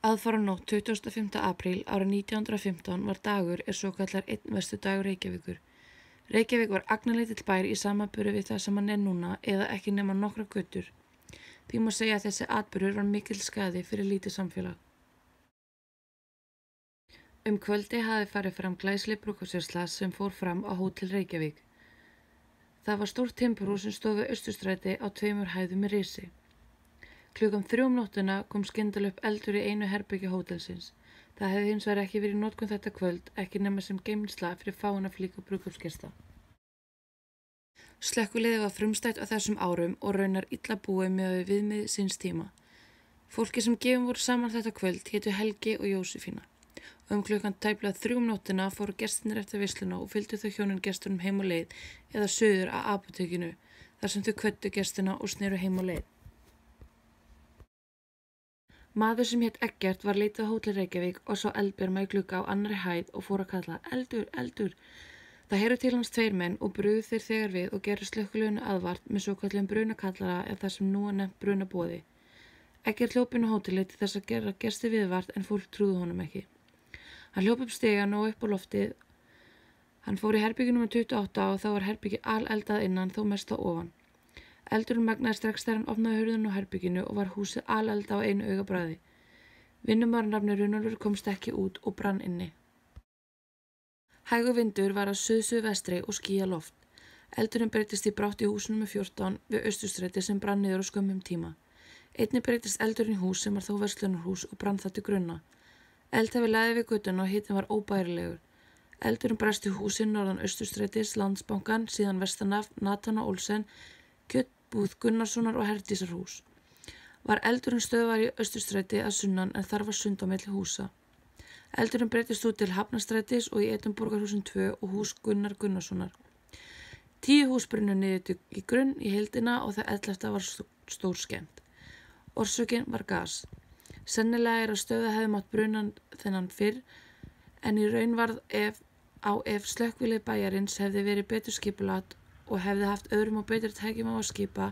Aðfaranótt 25. apríl árið 1915 var dagur svokallaður einn vestudagur Reykjavíkur. Reykjavík var agnarlítill bær í samanburði við það sem hann núna eða ekki nema nokkrar götur. Því má segja að þessi atburður var mikill skaði fyrir lítið samfélag. Kvöldi hafði farið fram glæsileg brúðkaupsveisla sem fór fram á Hótel Reykjavík. Það var stórt timburhús sem stóð við Austurstræti á 2 hæðum í risi. Klukkan 3 nóttina kom skyndilega upp eldur í einu herbergi hótelsins. Það hefði hins vegar ekki verið í notkun þetta kvöld, ekki nema sem geymsla fyrir fáeina flíka brúðkaupsgesta. Slökkviliðið var frumstætt á þessum árum og raunar illa búið með viðmið síns tíma. Fólki sem gefin voru saman þetta kvöld hétu Helgi og Jósefína. Klukkan tæplega 3 nóttina fóru gestirnir eftir veisluna og fylgdu þau hjónin gestunum heim á leið eða suður að apótekinu, þar sem þau kvöddu gestina og sneru heim á leið. Maður sem hét Eggert var leitað á Hótel Reykjavík og sá eldbjarma í glugga á annarri hæð og fór að kalla eldur, eldur. Það heyrðu til hans 2 menn og brugðu þeir þegar við og gerðu slökkviliðinu aðvart með svokölluðum brunakallara eða það sem nú er nefnt brunaboði. Eggert hljóp inn á hótelið til þess að gera gesti viðvart en fólk trúðu honum ekki. Hann hljóp upp stigann og upp á loftið. Hann fór í herbergi nr. 28 og þá var herbergi aleldað innan þó mest á ofan. Eldurinn magnaði strax þegar hann opnaði hurðina á herberginu og var húsið alelda á einu augabragði. Vinnumaður að nafni Runólfur komst ekki út og brann inni. Hægur vindur var að suð-suðvestri og skýja loft. Eldurinn breytist í brátt í húsinu nr. 14 við Austurstræti sem brann niður á skömmum tíma. Einnig breytist eldurinn í hús sem var þó verslunarhús og brann það til grunna. Eldhafi lagði við götuna og hitinn var óbærilegur. Eldurinn brast í húsin norðan Austurstrætis, Landsbankann, síðan vestanaf, Natana Olsen, kjötbúð Gunnarssonar og Herdísarhús. Var eldurinn stöðvar í Austurstræti að sunnan en þar var sund á milli húsa. Eldurinn breytist út til Hafnarstrætis og í Edinborgarhúsin 2 og hús Gunnar Gunnarssonar. 10 hús brunnu niður í grunn í heildina og það 11. var stór skemmt. Orsökin var gas. Sennilega að stöða hefði mátt brunan þennan fyrr, en í raun varð ef slökkvilið bæjarins hefði verið betur skipulagt og hefði haft öðrum og betri tækjum á að skipa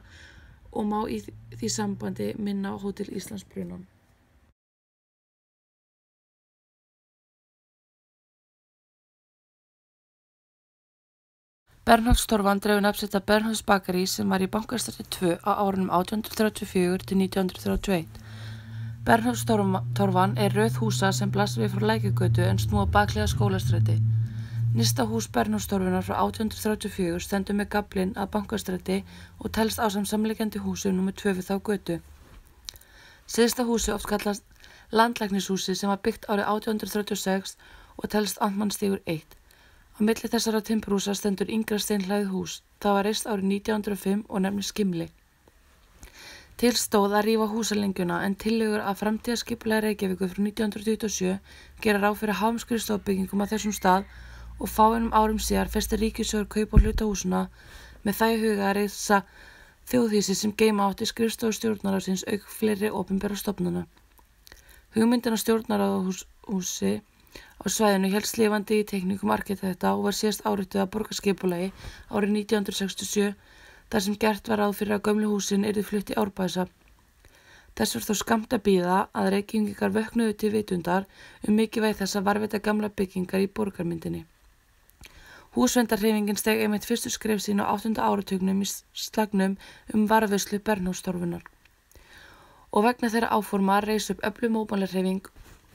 og má í því sambandi minna á Hótel Íslands brunan. Bernharðstorfan dregur nafn sitt af Bernharðs bakarí sem var í Bankastræti 2 á árunum 1834 til 1931. Bernharðstorfan er röð húsa sem blasir við frá Lækjargötu en snúa baklega Skólastræti. Nyrsta hús Bernharðstorfunar frá 1834 stendur með gaflinn að Bankastræti og telst ásamt samliggjandi húsum nr. 2 við þá götu. Syðsta húsi oft kallast Landlæknishúsi sem var byggt árið 1836 og telst Amtmannsstígur 1. Á milli þessara timburhúsa stendur yngra steinhlaðið hús. Það var reist árið 1905 og nefnist Skimli. Til stóð að rífa húsalengjuna en tillögur að framtíðarskipulagi Reykjavíkur frá 1927 gera ráð fyrir háumskrifstofbyggingum á þessum stað og fáeinum árum síðar festi ríkissjóður kaup á hlutahúsuna með það í huga að reisa þjóðhýsi sem geyma átti skrifstofu stjórnarráðsins auk fleiri opinberra stofnana. Hugmyndin að stjórnarráðshúsi á svæðinu hélst lifandi í teikningum arkitekta og var síðast árituð að borgarskipulagi árið 1967 þar sem gert var ráð fyrir að gömlu húsin yrðu flutt í Árbæðisafn. Þess var þó skammt að bíða að Reykvíkingar vöknuðu til vitundar mikilvægi þess að varðveita gamla byggingar í borgarmyndinni. Húsverndarhreyfingin steig einmitt fyrstu skref sín á 8. áratugnum í slagnum varðveislu Bernharðstorfunar. Og vegna þeirra áforma reis upp öflug mótmælahreyfing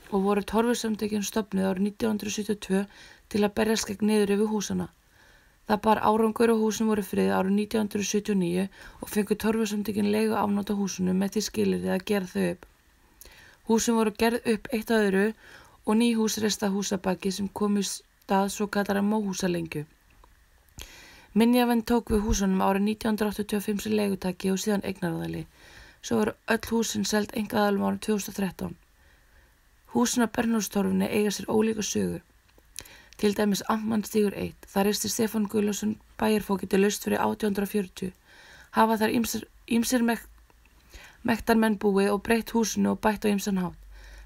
og voru torfusamtökin stofnuð árið 1972 til að berjast gegn niður yfir húsana. Það bar árangur og húsin voru friðuð árið 1979 og fengu torfusamtökin leigu afnot af húsunum með því skilyrði að gera þau upp. Húsin voru gerð upp eitt að öðru og ný hús reist að húsabaki sem kom í stað svokallaðrar móhúsalengju. Minjavernd tók við húsunum árið 1985 sem leigutaki og síðan eignaraðili. Svo voru öll húsin seld einkaaðilum árið 2013. Húsin á Bernharðstorfunni eiga sér ólíka sögu. Til dæmis Amtmannsstígur 1. Það reisti Stefán Guðlaugsson bæjarfógeti laust fyrir 1840. Hafa þar ýmsir mektarmenn búið og breytt húsinu og bætt á ýmsan hátt.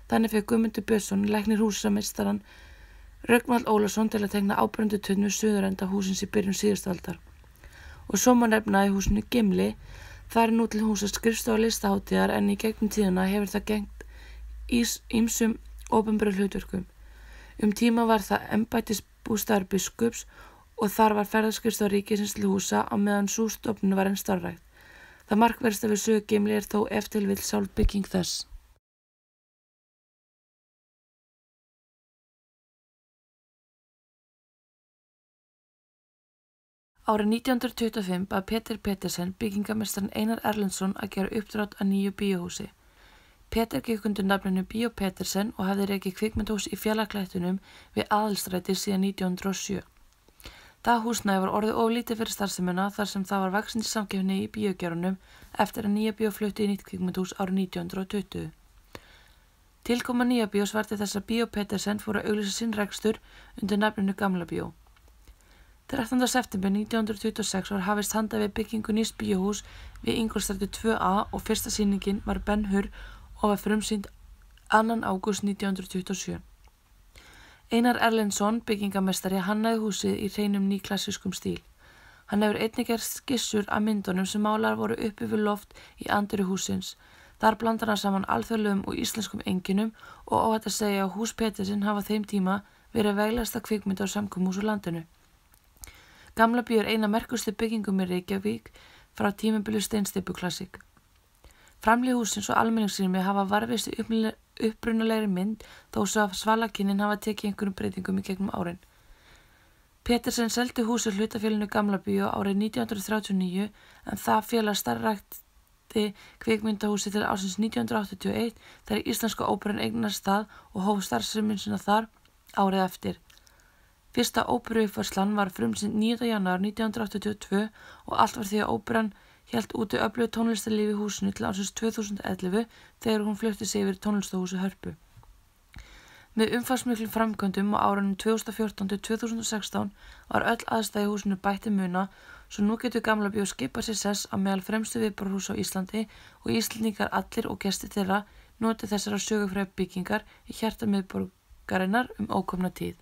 Þannig fekk Guðmundur Björnsson, læknir húsameistarann Rögnvald Ólafsson til að tegna áberendutönn við suðurenda húsins í byrjun síðustu aldar. Og svo má nefna í húsinu Gimli. Það nú til húsa skrifstofa listahátíðar en í gegnum tíðina hefur það gegnt ýmsum opinberum hlutverkum. Tíma var það embættisbústaður biskups og þar var ferðaskrifstofa ríkisins til húsa á meðan sú stofnun var enn starfrækt. Það markverðasta við sögu Gimli er þó ef til vill sjálf bygging þess. Árið 1925 bað Peter Petersen byggingameistarinn Einar Erlendsson að gera uppdrát að nýju bíóhúsi. Peter gekk undir nafninu Bíó Petersen og hafði rekið kvikmyndahús í Fjalaklættunum við Aðalstræti síðan 1907. Það húsnæði var orðið of lítið fyrir starfsemina þar sem það var vaxandi samkeppni í bíógerunum eftir að Nýja bíó flutti í nýtt kvikmyndahús árið 1920. Tilkoma Nýja bíós var til þess að Bíó Petersen fór að auglýsa sinn rekstur undir nafninu Gamla bíó. 13. september 1926 var hafist handa við byggingu nýs bíóhús við Ingólfsstræti 2A og fyrsta sýningin var Ben Hur og var frumsýnd 2. ágúst 1927. Einar Erlendsson, byggingameistari, hannaði húsið í hreinum nýklassískum stíl. Hann hefur einnig gert skissur af myndunum sem málar voru uppi við loft í anddyri hússins. Þar blandar hann saman alþjóðlegum og íslenskum einkennum og óhætt að segja að hús Petersen hafa þeim tíma verið veglegasta kvikmynda og samkomuhús á landinu. Gamla bíó er eina merkustu byggingum í Reykjavík frá tímabili steinsteypuklassík. Framhlið hússins og almenningsrými hafa varðveist í upprunalegri mynd þó svo að svalakynnin hafa tekið einhverjum breytingum í gegnum árin. Petersen seldi húsið hlutafélaginu Gamla bíó árið 1939 en það félag starfrækti kvikmyndahúsið til ársins 1981 þegar Íslenska óperan eignast það og hóf starfsemi sína þar árið eftir. Fyrsta óperuuppfærslan var frumsýnd 9. janúar 1982 og allt var því að óperan hélt úti öflugu tónlistarlífi í húsinu til ársins 2011 þegar hún flutti sig yfir tónlistarhúsið Hörpu. Með umfangsmiklum framkvæmdum á árunum 2014 til 2016 var öll aðstæða í húsinu bætt til muna svo nú getur Gamla bíó skipað sér sess á meðal fremstu viðburðarhúsa á Íslandi og Íslendingar allir og gestir þeirra noti þessara sögufrægu byggingar í hjarta miðborgarinnar ókomna tíð.